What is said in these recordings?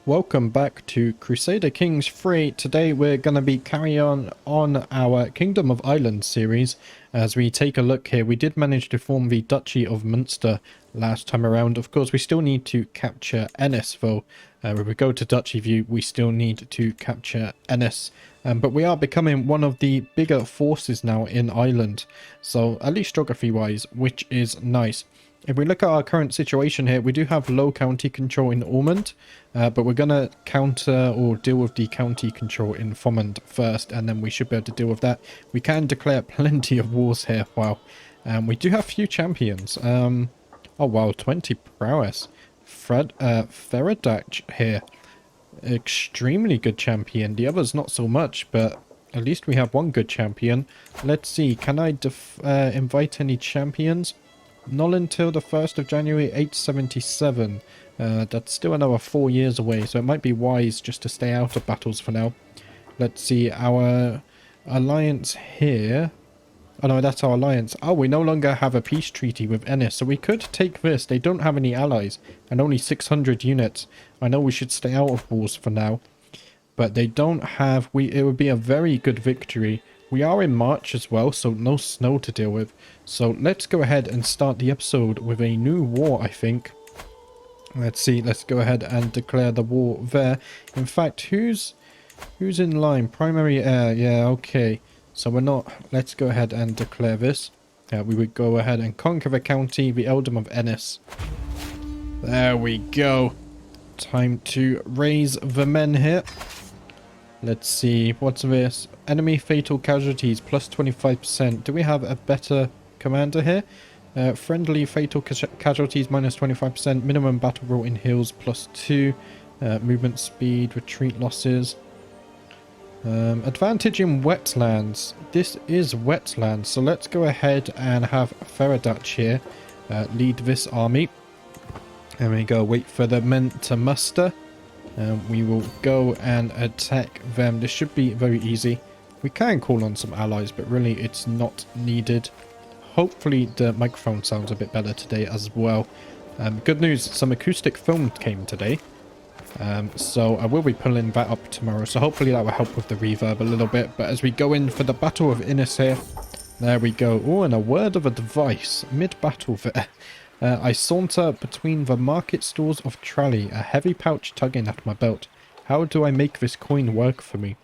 Welcome back to Crusader Kings 3. Today we're going to be carrying on our Kingdom of Ireland series. As we take a look here, we did manage to form the Duchy of Munster last time around. Of course, we still need to capture Ennis, though. When we go to Duchy View, we still need to capture Ennis. But we are becoming one of the bigger forces now in Ireland. So, at least geography-wise, which is nice. If we look at our current situation here, we do have low county control in Ormond, but we're going to counter or deal with the county control in Thomond first, and then we should be able to deal with that. We can declare plenty of wars here. Wow. We do have few champions. Oh wow, 20 prowess. Feradach here. Extremely good champion. The others not so much, but at least we have one good champion. Let's see, can I invite any champions? Not until the 1st of January 877. That's still another 4 years away, so it might be wise just to stay out of battles for now. Let's see, our alliance here. Oh no, that's our alliance. Oh, we no longer have a peace treaty with Ennis, so we could take this. They don't have any allies, and only 600 units. I know we should stay out of wars for now, but they don't have... It would be a very good victory. We are in March as well, so no snow to deal with. So let's go ahead and start the episode with a new war, I think. Let's see, let's go ahead and declare the war there. In fact, who's in line? Primary heir, yeah, okay. So we're not... Let's go ahead and declare this. We would go ahead and conquer the county, the earldom of Ennis. There we go. Time to raise the men here. Let's see, what's this? Enemy fatal casualties plus 25%. Do we have a better commander here? Friendly fatal casualties minus 25%. Minimum battle roll in hills plus 2. Movement speed, retreat losses. Advantage in wetlands. This is wetlands, so let's go ahead and have Feradach here lead this army. There we go, wait for the men to muster. We will go and attack them. This should be very easy. We can call on some allies, but really it's not needed. Hopefully the microphone sounds a bit better today as well. Good news, some acoustic film came today. So I will be pulling that up tomorrow. So hopefully that will help with the reverb a little bit. But as we go in for the Battle of Ennis here. There we go. Oh, and a word of advice. Mid-battle there. I saunter between the market stalls of Trally, a heavy pouch tugging at my belt. How do I make this coin work for me?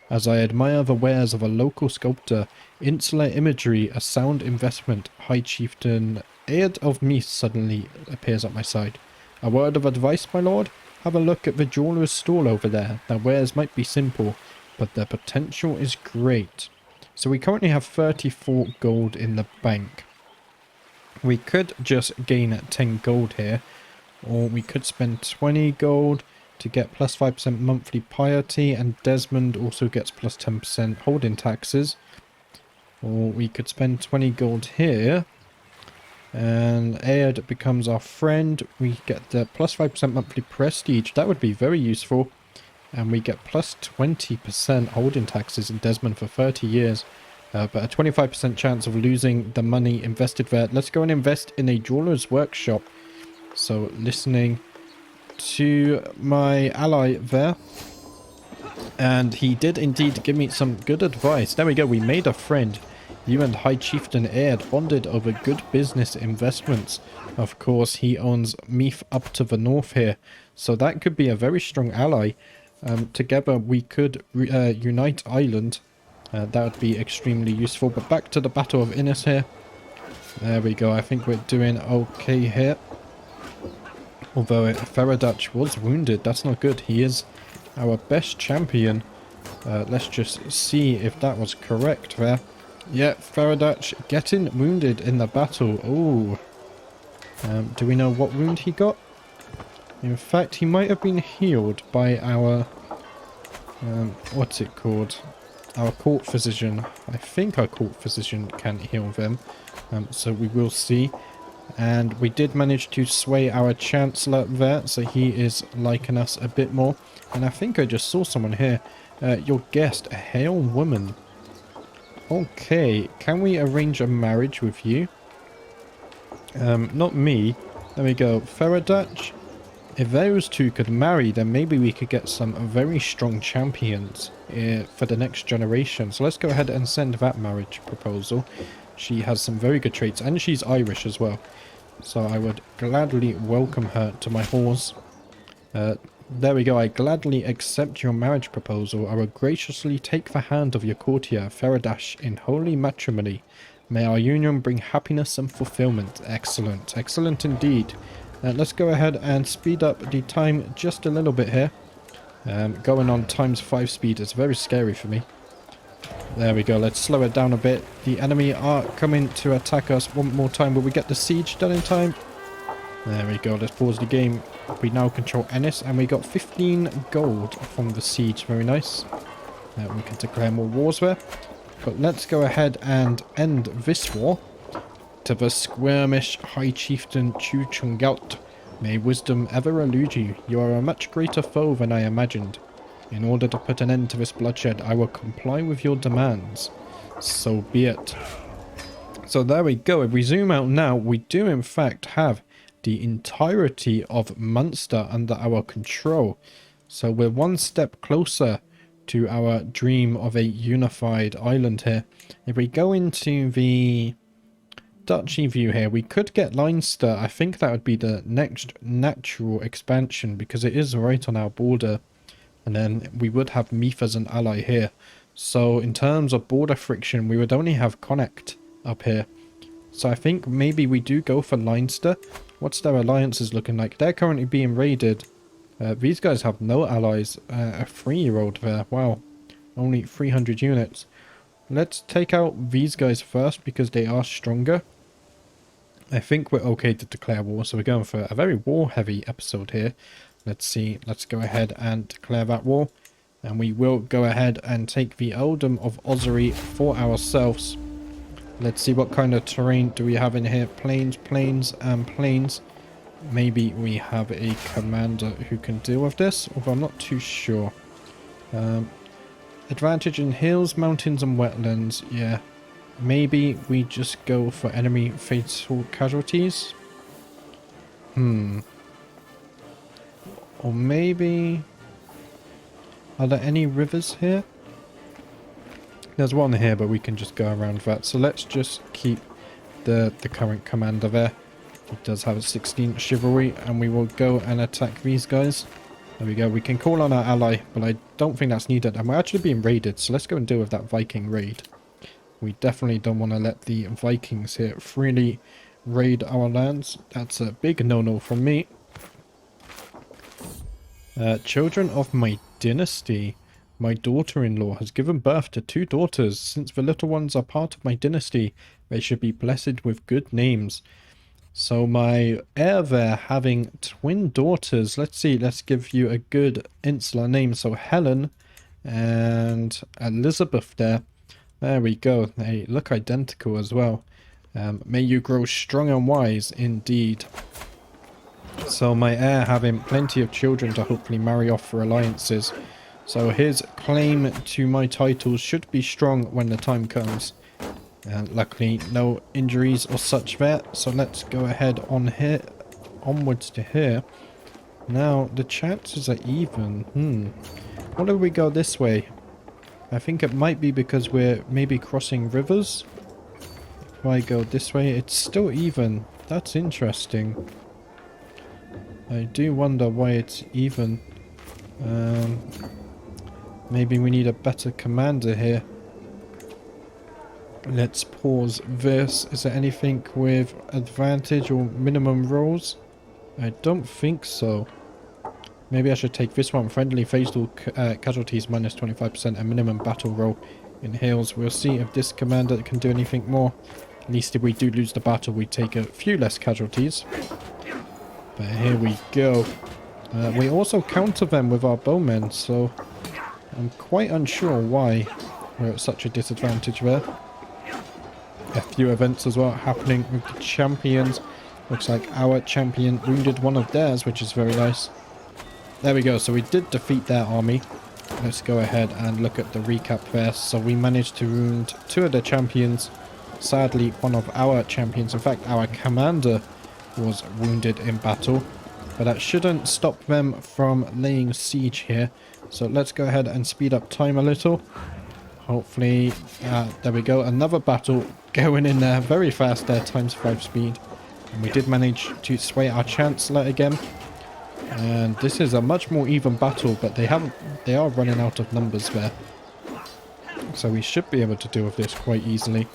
As I admire the wares of a local sculptor, insular imagery, a sound investment, High Chieftain Aed of Meath suddenly appears at my side. A word of advice, my lord? Have a look at the jeweller's stall over there. Their wares might be simple, but their potential is great. So we currently have 34 gold in the bank. We could just gain 10 gold here, or we could spend 20 gold to get plus 5% monthly piety, and Desmond also gets plus 10% holding taxes. Or we could spend 20 gold here, and Aed becomes our friend. We get the plus 5% monthly prestige. That would be very useful. And we get plus 20% holding taxes in Desmond for 30 years. But a 25% chance of losing the money invested there. Let's go and invest in a jeweler's workshop. So listening to my ally there. And he did indeed give me some good advice. There we go. We made a friend. You and High Chieftain Aed bonded over good business investments. Of course, he owns Meath up to the north here. So that could be a very strong ally. Together we could unite Ireland. That would be extremely useful. But back to the Battle of Ennis here. There we go. I think we're doing okay here. Although Feradach was wounded. That's not good. He is our best champion. Let's just see if that was correct there. Yeah, Feradach getting wounded in the battle. Oh. Do we know what wound he got? In fact, he might have been healed by our... what's it called? Our court physician. I think our court physician can heal them. So we will see. And we did manage to sway our chancellor there. So he is liking us a bit more. And I think I just saw someone here. Your guest, a hale woman. Okay. Can we arrange a marriage with you? Not me. There we go. Feradach. If those two could marry, then maybe we could get some very strong champions for the next generation. So let's go ahead and send that marriage proposal. She has some very good traits, and she's Irish as well. So I would gladly welcome her to my halls. There we go. I gladly accept your marriage proposal. I will graciously take the hand of your courtier, Feradash, in holy matrimony. May our union bring happiness and fulfillment. Excellent. Excellent indeed. Let's go ahead and speed up the time just a little bit here. Going on ×5 speed is very scary for me. There we go. Let's slow it down a bit. The enemy are coming to attack us one more time. Will we get the siege done in time? There we go. Let's pause the game. We now control Ennis, and we got 15 gold from the siege. Very nice. We can declare more wars there. But let's go ahead and end this war. To the squirmish High Chieftain Chu Chungaut, may wisdom ever elude you. You are a much greater foe than I imagined. In order to put an end to this bloodshed, I will comply with your demands. So be it. So there we go. If we zoom out now, we do in fact have the entirety of Munster under our control. So we're one step closer to our dream of a unified island here. If we go into the Duchy view here, we could get Leinster. I think that would be the next natural expansion because it is right on our border. And then we would have Meath as an ally here. So in terms of border friction, we would only have Connacht up here. So I think maybe we do go for Leinster. What's their alliances looking like? They're currently being raided. These guys have no allies. A 3-year-old there. Wow. Only 300 units. Let's take out these guys first because they are stronger. I think we're okay to declare war. So we're going for a very war-heavy episode here. Let's see. Let's go ahead and declare that war. And we will go ahead and take the Earldom of Ossory for ourselves. Let's see what kind of terrain do we have in here. Plains, plains, and plains. Maybe we have a commander who can deal with this, although I'm not too sure. Advantage in hills, mountains, and wetlands. Yeah. Maybe we just go for enemy fatal casualties. Or maybe... Are there any rivers here? There's one here, but we can just go around that. So let's just keep the current commander there. He does have a 16 chivalry, and we will go and attack these guys. There we go. We can call on our ally, but I don't think that's needed. And we're actually being raided, so let's go and deal with that Viking raid. We definitely don't want to let the Vikings here freely raid our lands. That's a big no-no from me. Children of my dynasty. My daughter-in-law has given birth to 2 daughters. Since the little ones are part of my dynasty, they should be blessed with good names. So my heir there having twin daughters. Let's see, let's give you a good insular name. So Helen and Elizabeth there. There we go. They look identical as well. May you grow strong and wise indeed. So my heir having plenty of children to hopefully marry off for alliances. So his claim to my titles should be strong when the time comes. Luckily no injuries or such there. So let's go ahead on here, onwards to here. Now the chances are even. What if we go this way? I think it might be because we're maybe crossing rivers. If I go this way, it's still even. That's interesting. I do wonder why it's even. Maybe we need a better commander here. Let's pause this. Is there anything with advantage or minimum rolls? I don't think so. Maybe I should take this one. Friendly fatal casualties minus 25% and minimum battle roll in hills. We'll see if this commander can do anything more. At least if we do lose the battle, we take a few less casualties. But here we go. We also counter them with our bowmen, so I'm quite unsure why we're at such a disadvantage there. A few events as well happening with the champions. Looks like our champion wounded one of theirs, which is very nice. There we go. So we did defeat their army. Let's go ahead and look at the recap there. So we managed to wound 2 of their champions. Sadly, one of our champions, in fact our commander, was wounded in battle. but that shouldn't stop them from laying siege here. So let's go ahead and speed up time a little. Hopefully, there we go, another battle going in there very fast there, ×5 speed. And we did manage to sway our Chancellor again. And this is a much more even battle, but they are running out of numbers there. So we should be able to deal with this quite easily.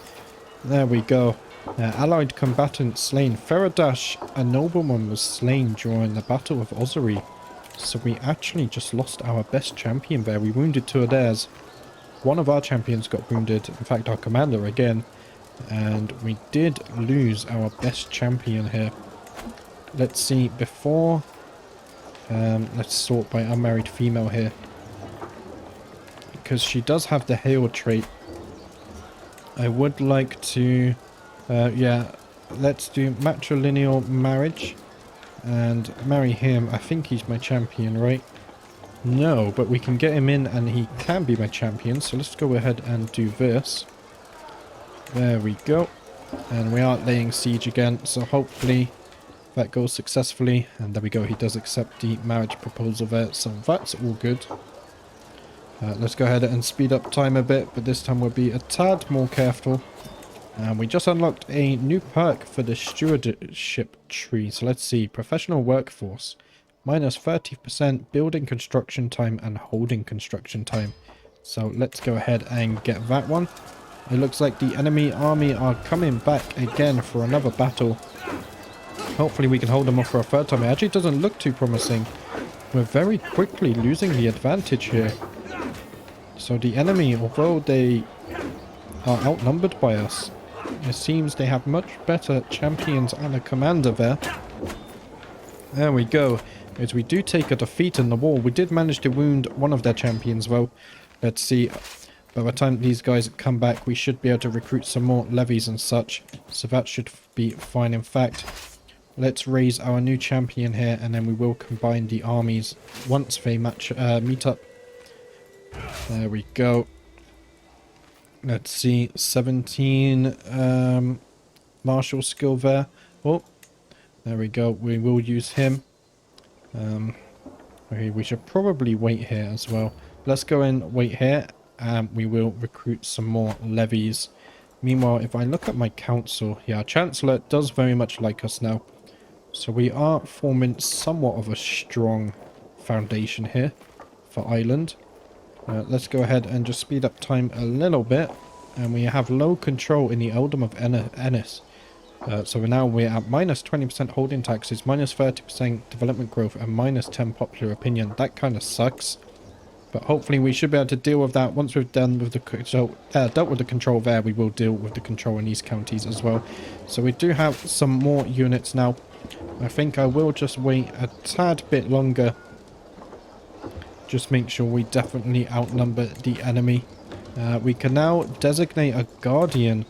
There we go. Allied combatant slain. Feradash, a nobleman, was slain during the Battle of Ossory. So we actually just lost our best champion there. We wounded 2 of theirs. One of our champions got wounded. In fact, our commander again. And we did lose our best champion here. Let's see, before... let's sort by unmarried female here. Because she does have the hail trait. I would like to... yeah, let's do matrilineal marriage. And marry him. I think he's my champion, right? No, but we can get him in and he can be my champion. So let's go ahead and do this. There we go. And we are laying siege again. So hopefully that goes successfully. And there we go. He does accept the marriage proposal there. So that's all good. Let's go ahead and speed up time a bit. But this time we'll be a tad more careful. And we just unlocked a new perk for the stewardship tree. So let's see. Professional workforce. Minus 30% building construction time and holding construction time. So let's go ahead and get that one. It looks like the enemy army are coming back again for another battle. Hopefully we can hold them off for a 3rd time. It actually doesn't look too promising. We're very quickly losing the advantage here. So the enemy, although they are outnumbered by us, it seems they have much better champions and a commander there. There we go. As we do take a defeat in the war, we did manage to wound one of their champions though. Let's see. By the time these guys come back, we should be able to recruit some more levies and such. So that should be fine. In fact, let's raise our new champion here and then we will combine the armies once they meet up. There we go. Let's see, 17 martial skill there. Oh, there we go. We will use him. Okay, we should probably wait here as well. Let's go and wait here. We will recruit some more levies. Meanwhile, if I look at my council, yeah, our Chancellor does very much like us now. So we are forming somewhat of a strong foundation here for Ireland. Let's go ahead and just speed up time a little bit. And we have low control in the Earldom of Ennis. So now we're at minus 20% holding taxes, minus 30% development growth, and minus 10 popular opinion. That kind of sucks. But hopefully we should be able to deal with that once we've done with dealt with the control there. We will deal with the control in these counties as well. So we do have some more units now. I think I will just wait a tad bit longer. Just make sure we definitely outnumber the enemy. We can now designate a guardian.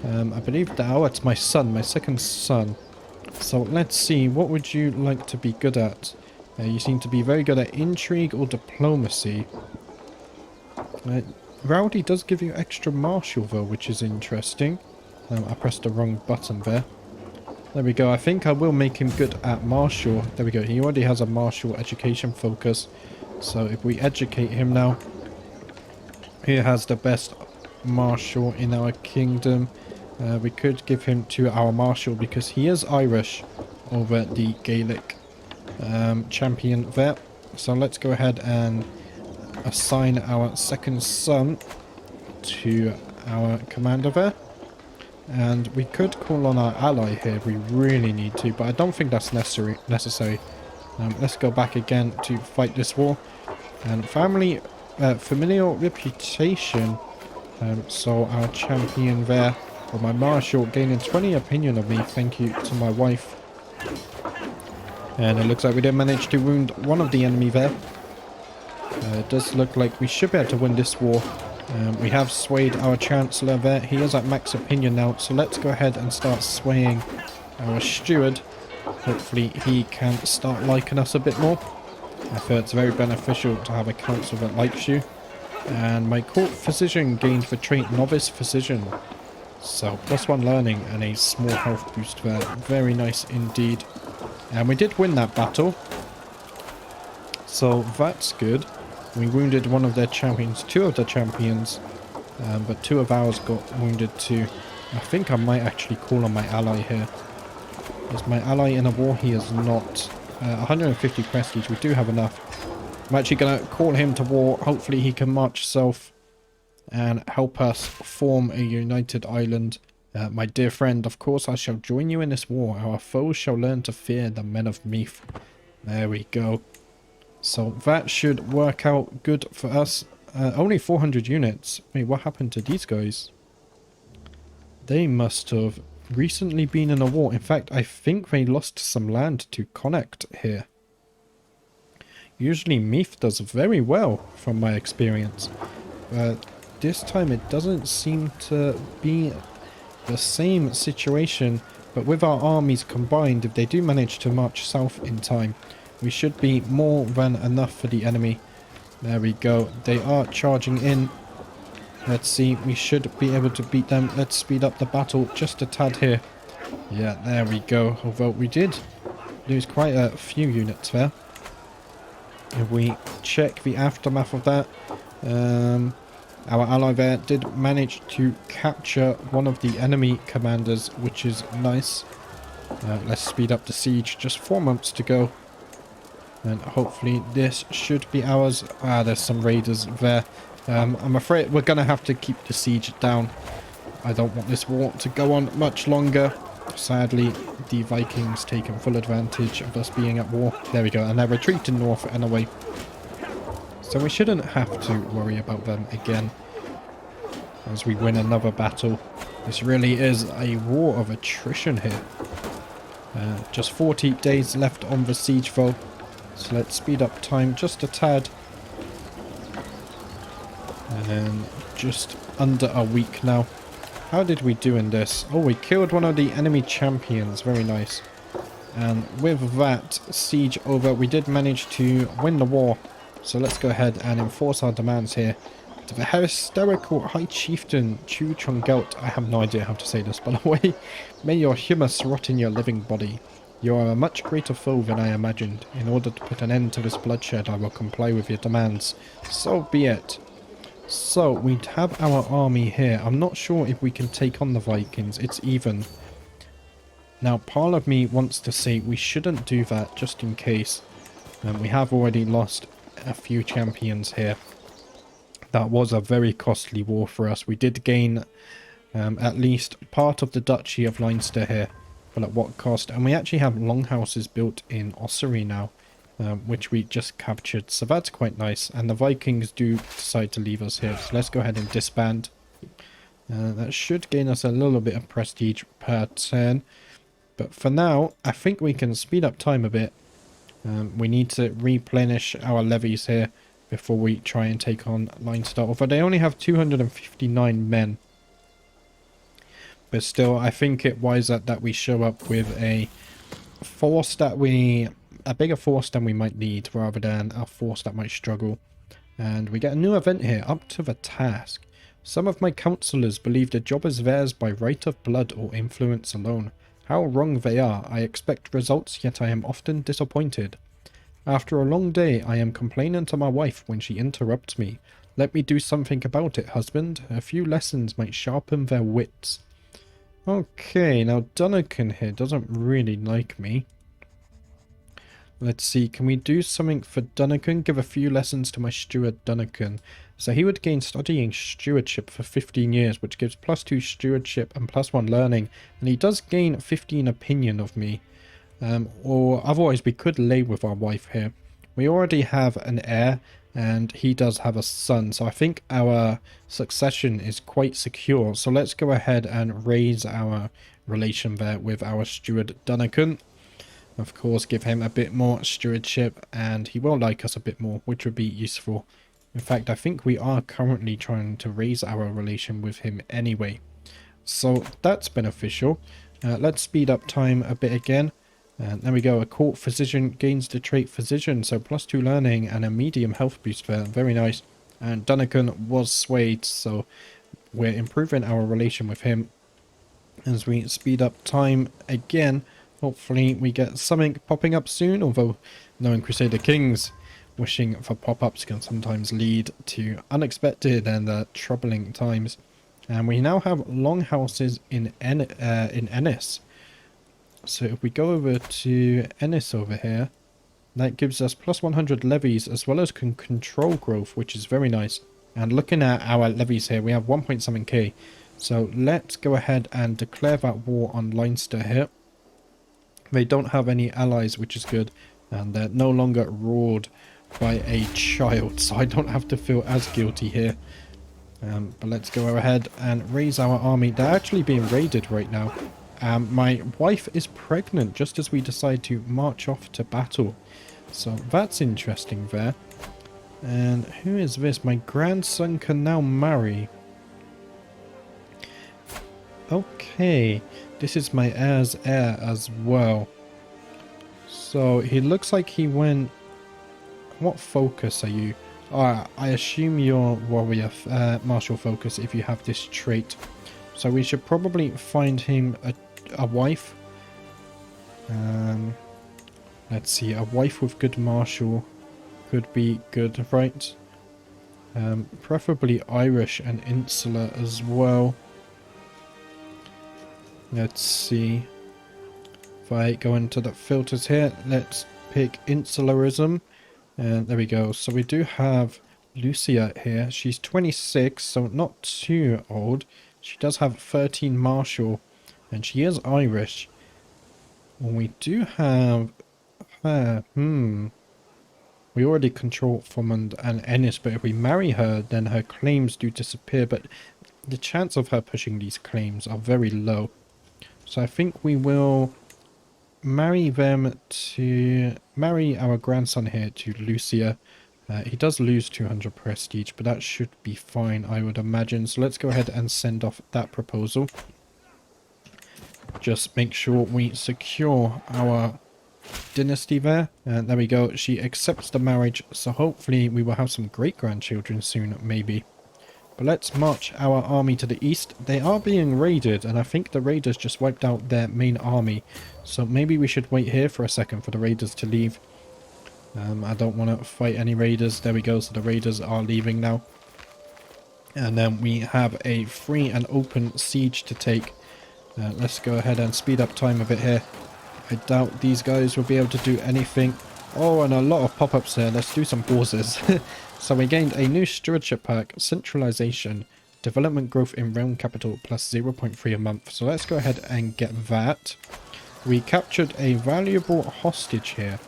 I believe that it's my son, my second son. So let's see, what would you like to be good at? You seem to be very good at intrigue or diplomacy. Rowdy does give you extra martial though, which is interesting. I pressed the wrong button there. There we go. I think I will make him good at martial. There we go. He already has a martial education focus. So if we educate him now, he has the best martial in our kingdom. We could give him to our marshal because he is Irish over the Gaelic champion there. So let's go ahead and assign our second son to our commander there. And we could call on our ally here if we really need to, but I don't think that's necessary. Let's go back again to fight this war. And familial reputation. So our champion there, or my marshal, gaining 20 opinion of me. Thank you to my wife. And it looks like we did manage to wound one of the enemy there. It does look like we should be able to win this war. We have swayed our Chancellor there. He is at max opinion now. So let's go ahead and start swaying our steward. Hopefully he can start liking us a bit more. I feel it's very beneficial to have a council that likes you. And my court physician gained the trait novice physician. So +1 learning and a small health boost there. Very nice indeed. And we did win that battle. So that's good. We wounded one of their champions, two of the champions. But two of ours got wounded too. I think I might actually call on my ally here. Is my ally in a war? He is not. 150 prestige, we do have enough. I'm actually going to call him to war. Hopefully he can march south and help us form a united island. My dear friend, of course I shall join you in this war. Our foes shall learn to fear the men of Meath. There we go. So that should work out good for us. Only 400 units. Wait, what happened to these guys? They must have recently been in a war. In fact, I think they lost some land to Connacht here. Usually Meath does very well from my experience. But this time it doesn't seem to be the same situation. But with our armies combined, if they do manage to march south in time, we should be more than enough for the enemy. There we go. They are charging in. Let's see. We should be able to beat them. Let's speed up the battle just a tad here. Yeah, there we go. Although we did lose quite a few units there. If we check the aftermath of that, our ally there did manage to capture one of the enemy commanders, which is nice. Let's speed up the siege. Just 4 months to go. And hopefully this should be ours. Ah, there's some raiders there. I'm afraid we're going to have to keep the siege down. I don't want this war to go on much longer. Sadly, the Vikings taking full advantage of us being at war. There we go. And they're retreating north anyway. So we shouldn't have to worry about them again as we win another battle. This really is a war of attrition here. Just 40 days left on the siege though. So let's speed up time just a tad. And just under a week now. How did we do in this? Oh, we killed one of the enemy champions. Very nice. And with that siege over, we did manage to win the war. So let's go ahead and enforce our demands here. To the hysterical High Chieftain Chu Chongelt. I have no idea how to say this, by the way. May your humus rot in your living body. You are a much greater foe than I imagined. In order to put an end to this bloodshed, I will comply with your demands. So be it. So, we have our army here. I'm not sure if we can take on the Vikings. It's even. Now, part of me wants to say we shouldn't do that, just in case. We have already lost a few champions here. That was a very costly war for us. We did gain at least part of the Duchy of Leinster here. But at what cost? And we actually have longhouses built in Ossory now. Which we just captured, so that's quite nice. And the Vikings do decide to leave us here, so let's go ahead and disband. That should gain us a little bit of prestige per turn, but for now I think we can speed up time a bit. We need to replenish our levies here before we try and take on Leinster, although they only have 259 men. But still, I think it wiser that we show up with a force that a bigger force than we might need, rather than a force that might struggle. And we get a new event here, up to the task. Some of my councillors believe the job is theirs by right of blood or influence alone. How wrong they are. I expect results, yet I am often disappointed. After a long day, I am complaining to my wife when she interrupts me. Let me do something about it, husband. A few lessons might sharpen their wits. Okay, now Duncan here doesn't really like me. Let's see, can we do something for Duncan? Give a few lessons to my steward Duncan. So he would gain studying stewardship for 15 years, which gives +2 stewardship and +1 learning. And he does gain 15 opinion of me. Or otherwise we could lay with our wife here. We already have an heir, and he does have a son. So I think our succession is quite secure. So let's go ahead and raise our relation there with our steward Duncan. Of course, give him a bit more stewardship, and he will like us a bit more, which would be useful. In fact, I think we are currently trying to raise our relation with him anyway. So that's beneficial. Let's speed up time a bit again. And there we go. A court physician gains the trait physician, so +2 learning and a medium health boost there. Very nice. And Duncan was swayed, so we're improving our relation with him as we speed up time again Hopefully we get something popping up soon, although knowing Crusader Kings, wishing for pop-ups can sometimes lead to unexpected and troubling times. And we now have longhouses in Ennis. So if we go over to Ennis over here, that gives us plus 100 levies as well as can control growth, which is very nice. And looking at our levies here, we have 1.7k. So let's go ahead and declare that war on Leinster here. They don't have any allies, which is good. And they're no longer ruled by a child, so I don't have to feel as guilty here. But let's go ahead and raise our army. They're actually being raided right now. My wife is pregnant just as we decide to march off to battle. So that's interesting there. And who is this? My grandson can now marry. Okay. This is my heir's heir as well. So he looks like he went... What focus are you? I assume you're warrior, martial focus if you have this trait. So we should probably find him a wife. Let's see, a wife with good martial could be good, right? Preferably Irish and insular as well. Let's see. If I go into the filters here, let's pick insularism. And there we go. So we do have Lucia here. She's 26, so not too old. She does have 13 martial, and she is Irish. Well, we do have her. We already control Thomond and Ennis, but if we marry her, then her claims do disappear. But the chance of her pushing these claims are very low. So I think we will marry our grandson here to Lucia. He does lose 200 prestige, but that should be fine, I would imagine. So let's go ahead and send off that proposal. Just make sure we secure our dynasty there. And there we go. She accepts the marriage, so hopefully we will have some great-grandchildren soon, maybe. But let's march our army to the east. They are being raided, and I think the raiders just wiped out their main army. So maybe we should wait here for a second for the raiders to leave. I don't want to fight any raiders. There we go, so the raiders are leaving now. And then we have a free and open siege to take. Let's go ahead and speed up time a bit here. I doubt these guys will be able to do anything. Oh, and a lot of pop-ups there. Let's do some pauses. So we gained a new stewardship pack, centralization, development growth in realm capital plus 0.3 a month. So let's go ahead and get that. We captured a valuable hostage here.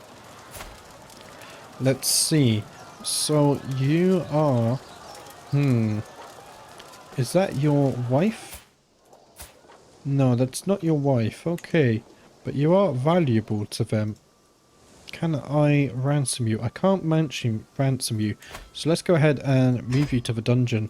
Let's see. So you are... Is that your wife? No, that's not your wife. Okay. But you are valuable to them. Can I ransom you? I can't ransom you. So let's go ahead and move you to the dungeon.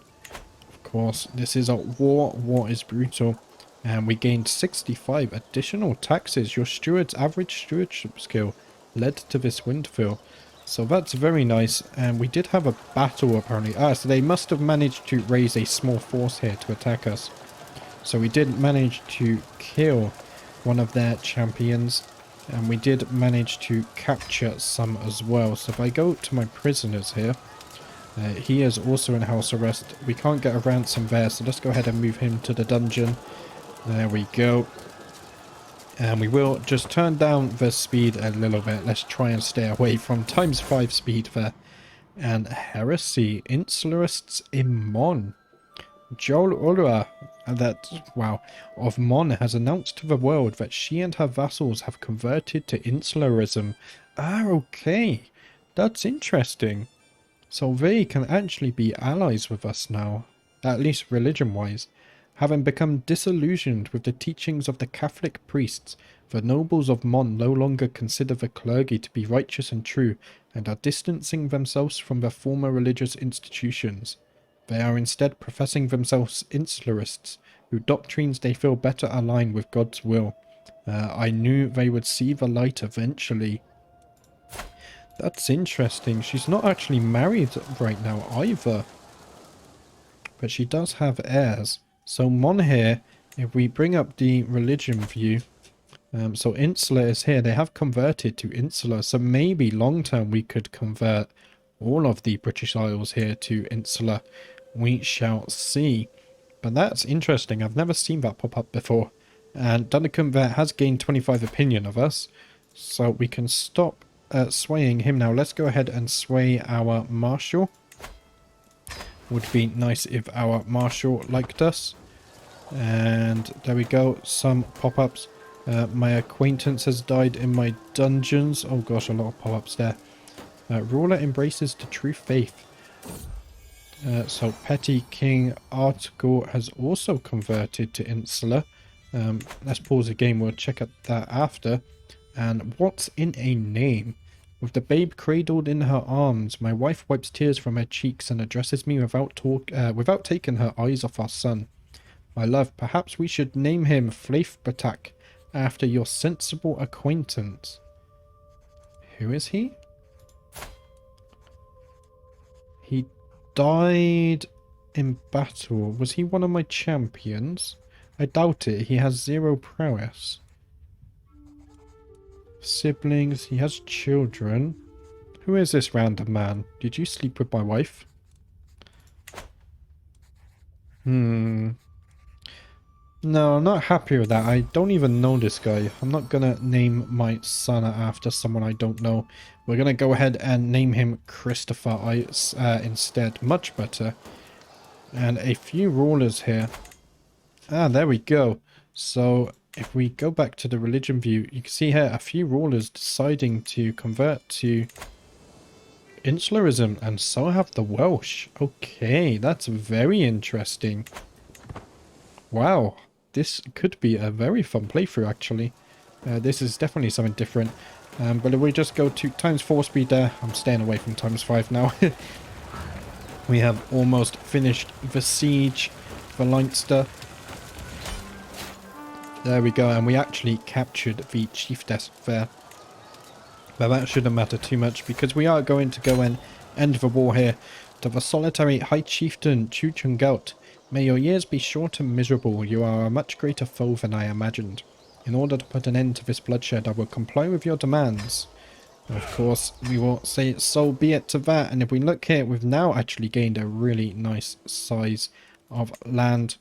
Of course, this is a war. War is brutal. And we gained 65 additional taxes. Your steward's average stewardship skill led to this windfill. So that's very nice. And we did have a battle apparently. So they must have managed to raise a small force here to attack us. So we did manage to kill one of their champions. And we did manage to capture some as well. So if I go to my prisoners here, he is also in house arrest. We can't get a ransom there, so let's go ahead and move him to the dungeon. There we go. And we will just turn down the speed a little bit. Let's try and stay away from ×5 speed there. And heresy, insularists in Mon. Joel Ulra, of Mon has announced to the world that she and her vassals have converted to insularism. Okay. That's interesting. So they can actually be allies with us now, at least religion-wise. Having become disillusioned with the teachings of the Catholic priests, the nobles of Mon no longer consider the clergy to be righteous and true, and are distancing themselves from their former religious institutions. They are instead professing themselves insularists, whose doctrines they feel better align with God's will. I knew they would see the light eventually. That's interesting. She's not actually married right now either. But she does have heirs. So Mon here, if we bring up the religion view, So Insular is here. They have converted to Insular. So maybe long term we could convert all of the British Isles here to Insular. We shall see. But that's interesting. I've never seen that pop up before. And Dunicum there has gained 25 opinion of us. So we can stop swaying him now. Let's go ahead and sway our Marshal. Would be nice if our Marshal liked us. And there we go. Some pop-ups. My acquaintance has died in my dungeons. Oh gosh, a lot of pop-ups there. Ruler embraces the true faith. So Petty King Article has also converted to Insular. Let's pause the game. We'll check out that after. And what's in a name? With the babe cradled in her arms, my wife wipes tears from her cheeks and addresses me without taking her eyes off our son. My love, perhaps we should name him Flaith Batak, after your sensible acquaintance. Who is he? He died in battle. Was he one of my champions? I doubt it. He has 0 prowess. Siblings. He has children. Who is this random man? Did you sleep with my wife? No, I'm not happy with that. I don't even know this guy. I'm not gonna name my son after someone I don't know. We're gonna go ahead and name him Christopher instead. Much better. And a few rulers here. Ah, there we go. So if we go back to the religion view, you can see here a few rulers deciding to convert to Insularism, and so have the Welsh. Okay, that's very interesting. Wow. This could be a very fun playthrough, actually. This is definitely something different. But if we just go to ×4 speed there, I'm staying away from ×5 now. We have almost finished the siege for Leinster. There we go, and we actually captured the chief desk there. But that shouldn't matter too much, because we are going to go and end the war here. To the solitary High Chieftain Chuchungaut. May your years be short and miserable. You are a much greater foe than I imagined. In order to put an end to this bloodshed, I will comply with your demands. Of course, we will say so be it to that. And if we look here, we've now actually gained a really nice size of land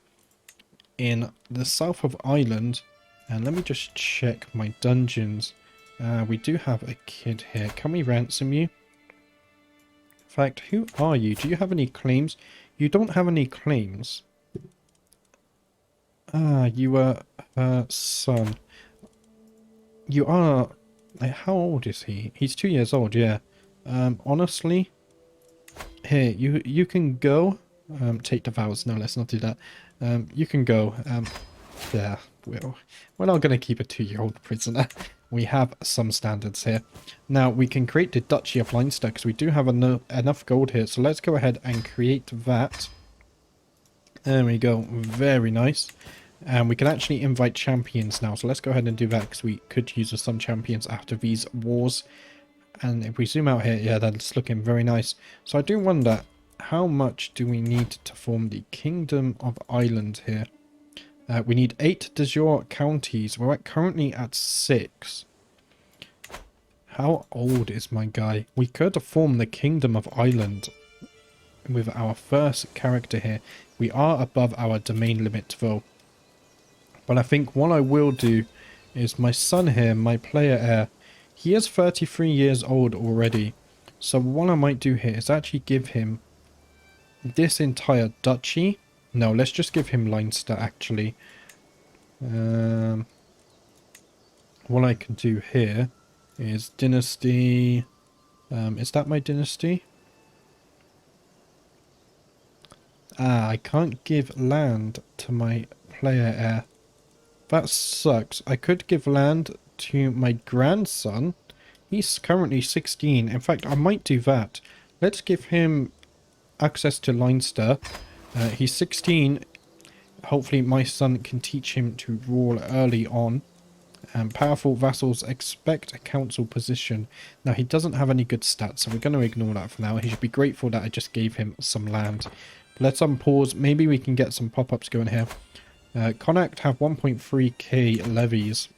in the south of Ireland. And let me just check my dungeons. We do have a kid here. Can we ransom you? In fact, who are you? Do you have any claims? You don't have any claims. Ah, you are her son. You are... How old is he? He's 2 years old, yeah. Honestly, here, you can go. Take the vows. No, let's not do that. You can go. Yeah, we're not going to keep a 2-year-old prisoner. We have some standards here. Now, we can create the Duchy of Leinster because we do have enough gold here. So let's go ahead and create that. There we go. Very nice. And we can actually invite champions now. So let's go ahead and do that because we could use some champions after these wars. And if we zoom out here, yeah, that's looking very nice. So I do wonder, how much do we need to form the Kingdom of Ireland here? We need 8 de jure counties. We're currently at 6. How old is my guy? We could form the Kingdom of Ireland with our first character here. We are above our domain limit though. But I think what I will do is my son here, my player heir, he is 33 years old already. So what I might do here is actually give him this entire duchy. No, let's just give him Leinster actually. What I can do here is dynasty. Is that my dynasty? Ah, I can't give land to my player heir. That sucks. I could give land to my grandson. He's currently 16. In fact, I might do that. Let's give him access to Leinster. He's 16. Hopefully my son can teach him to rule early on. Powerful vassals expect a council position. Now, he doesn't have any good stats, so we're going to ignore that for now. He should be grateful that I just gave him some land. Let's unpause. Maybe we can get some pop-ups going here. Connacht have 1.3k levies.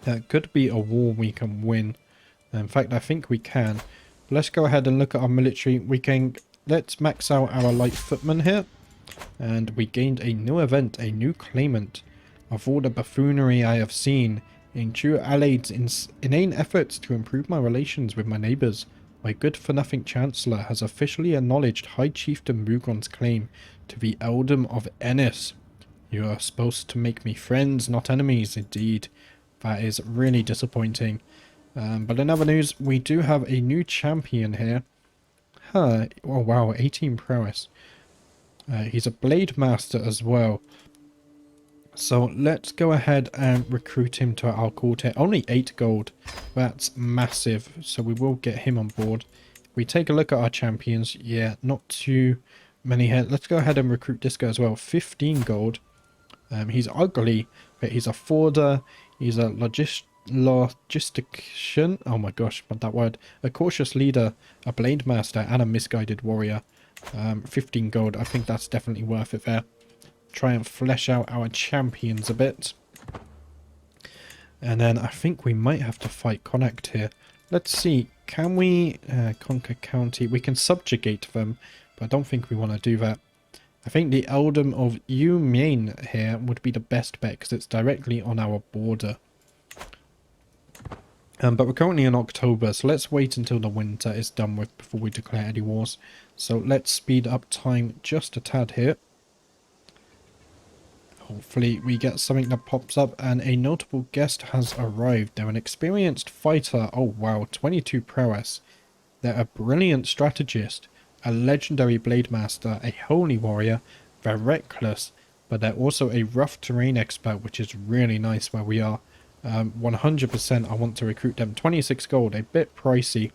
That could be a war we can win. In fact, I think we can. Let's go ahead and look at our military. Let's max out our light footmen here. And we gained a new event, a new claimant. Of all the buffoonery I have seen, in true allied's inane efforts to improve my relations with my neighbours, my good-for-nothing Chancellor has officially acknowledged High Chieftain Mugon's claim to the Earldom of Ennis. You are supposed to make me friends, not enemies, indeed. That is really disappointing. But in other news, we do have a new champion here. Oh wow, 18 prowess. He's a blade master as well. So let's go ahead and recruit him to our court here. Only 8 gold. That's massive. So we will get him on board. We take a look at our champions. Yeah, not too many here. Let's go ahead and recruit this guy as well. 15 gold. He's ugly, but he's a forder. He's a logistician. Oh my gosh, what that word. A cautious leader, a blade master, and a misguided warrior. 15 gold. I think that's definitely worth it there. Try and flesh out our champions a bit. And then I think we might have to fight Connacht here. Let's see. Can we conquer county? We can subjugate them, but I don't think we want to do that. I think the Earldom of Maine here would be the best bet because it's directly on our border. But we're currently in October, so let's wait until the winter is done with before we declare any wars. So let's speed up time just a tad here. Hopefully we get something that pops up, and a notable guest has arrived. They're an experienced fighter. Oh wow, 22 prowess. They're a brilliant strategist, a legendary blade master, a holy warrior. They're reckless, but they're also a rough terrain expert, which is really nice where we are. 100% I want to recruit them. 26 gold, a bit pricey,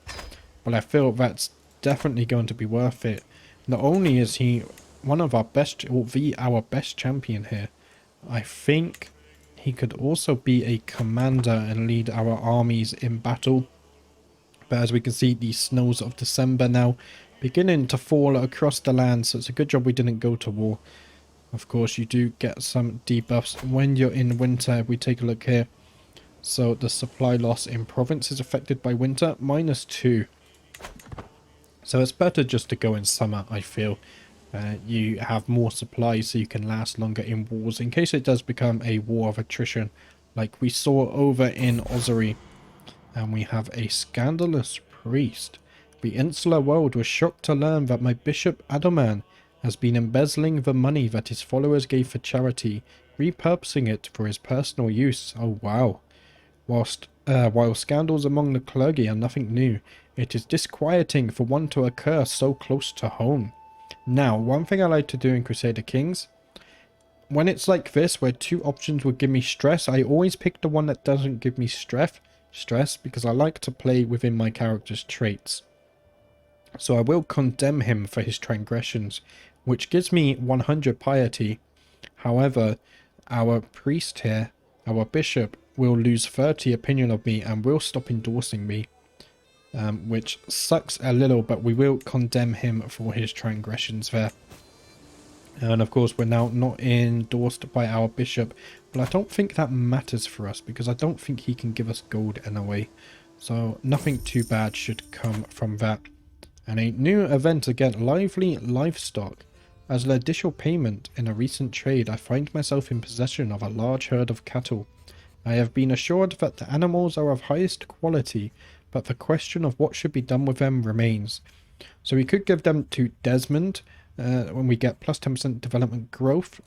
but I feel that's definitely going to be worth it. Not only is he one of our best, or our best champion here, I think he could also be a commander and lead our armies in battle. But as we can see, the snows of December now beginning to fall across the land, so it's a good job we didn't go to war. Of course, you do get some debuffs when you're in winter. If we take a look here, so the supply loss in province is affected by winter, -2. So it's better just to go in summer, I feel. You have more supplies so you can last longer in wars in case it does become a war of attrition like we saw over in Ossory. And we have a scandalous priest. The insular world was shocked to learn that my Bishop Adelman has been embezzling the money that his followers gave for charity, repurposing it for his personal use. Oh wow. While scandals among the clergy are nothing new, it is disquieting for one to occur so close to home. Now, one thing I like to do in Crusader Kings, when it's like this, where 2 options would give me stress, I always pick the one that doesn't give me stress, because I like to play within my character's traits. So I will condemn him for his transgressions, which gives me 100 piety. However, our priest here, our bishop, will lose 30 opinion of me and will stop endorsing me. Which sucks a little, but we will condemn him for his transgressions there. And of course, we're now not endorsed by our bishop, but I don't think that matters for us because I don't think he can give us gold in a way. So nothing too bad should come from that. And a new event again, lively livestock. As an additional payment in a recent trade, I find myself in possession of a large herd of cattle. I have been assured that the animals are of highest quality, but the question of what should be done with them remains. So we could give them to Desmond when we get plus 10% development growth.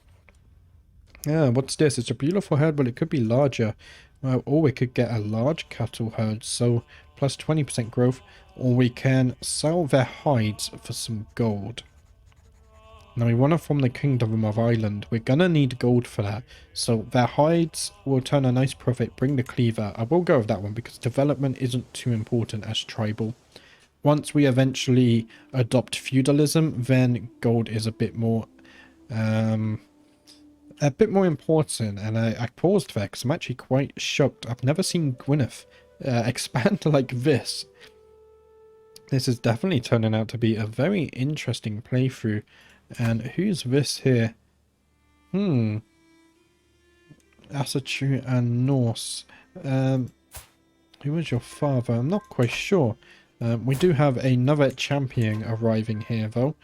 Yeah, what's this? It's a beautiful herd, but it could be larger. Or we could get a large cattle herd, so plus 20% growth. Or we can sell their hides for some gold. Now we want to form the Kingdom of Ireland. We're going to need gold for that. So their hides will turn a nice profit, bring the cleaver. I will go with that one because development isn't too important as tribal. Once we eventually adopt feudalism, then gold is a bit more important. And I paused there because I'm actually quite shocked. I've never seen Gwyneth expand like this. This is definitely turning out to be a very interesting playthrough. And who's this here? ATTRITION and Norse. Who was your father? I'm not quite sure. We do have another champion arriving here, though.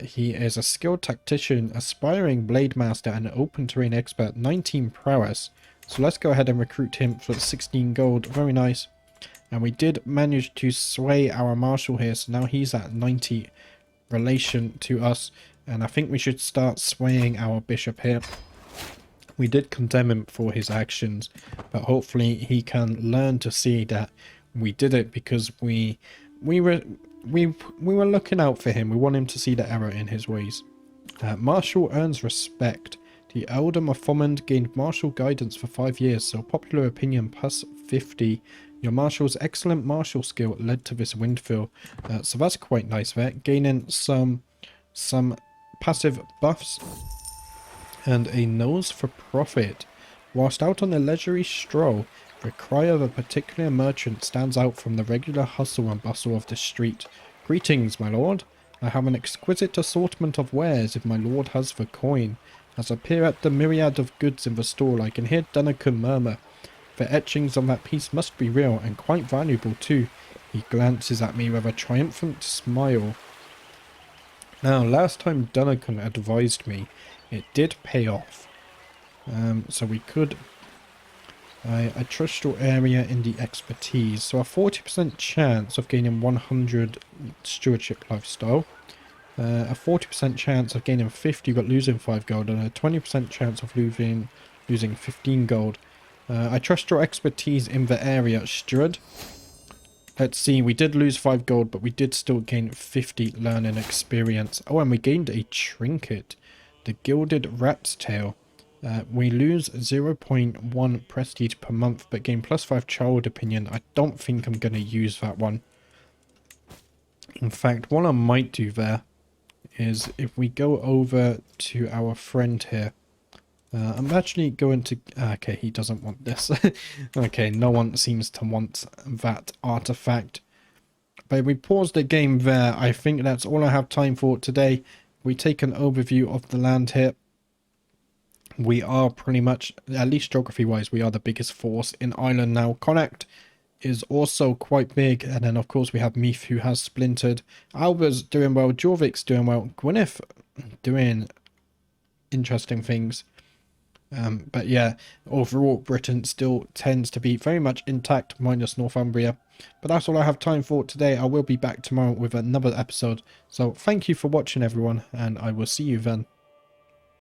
He is a skilled tactician, aspiring blade master, and open terrain expert, 19 prowess. So let's go ahead and recruit him for 16 gold. Very nice. And we did manage to sway our marshal here, so now he's at 90 relation to us. And I think we should start swaying our bishop here. We did condemn him for his actions, but hopefully he can learn to see that we did it because we were looking out for him. We want him to see the error in his ways. Marshal earns respect. The Eldom of Thomond gained martial guidance for 5 years, so popular opinion plus 50. Your marshal's excellent martial skill led to this windfill. So that's quite nice there. Gaining some passive buffs. And a nose for profit. Whilst out on a leisurely stroll, the cry of a particular merchant stands out from the regular hustle and bustle of the street. Greetings, my lord. I have an exquisite assortment of wares if my lord has the coin. As I peer at the myriad of goods in the stall, I can hear Duncan murmur. The etchings on that piece must be real and quite valuable too. He glances at me with a triumphant smile. Now, last time Duncan advised me, it did pay off. So we could... I trust your area in the expertise. So a 40% chance of gaining 100 stewardship lifestyle. A 40% chance of gaining 50 but losing 5 gold. And a 20% chance of losing 15 gold. I trust your expertise in the area, steward. Let's see, we did lose 5 gold, but we did still gain 50 learning experience. Oh, and we gained a trinket. The Gilded Rat's Tail. We lose 0.1 prestige per month, but gain plus 5 child opinion. I don't think I'm going to use that one. In fact, what I might do there is if we go over to our friend here. I'm actually going to... Okay, he doesn't want this. Okay, no one seems to want that artifact. But we paused the game there. I think that's all I have time for today. We take an overview of the land here. We are pretty much, at least geography-wise, we are the biggest force in Ireland now. Connacht is also quite big. And then, of course, we have Meath, who has splintered. Alba's doing well. Jorvik's doing well. Gwynedd doing interesting things. But yeah, overall, Britain still tends to be very much intact, minus Northumbria. But that's all I have time for today. I will be back tomorrow with another episode. So thank you for watching, everyone, and I will see you then.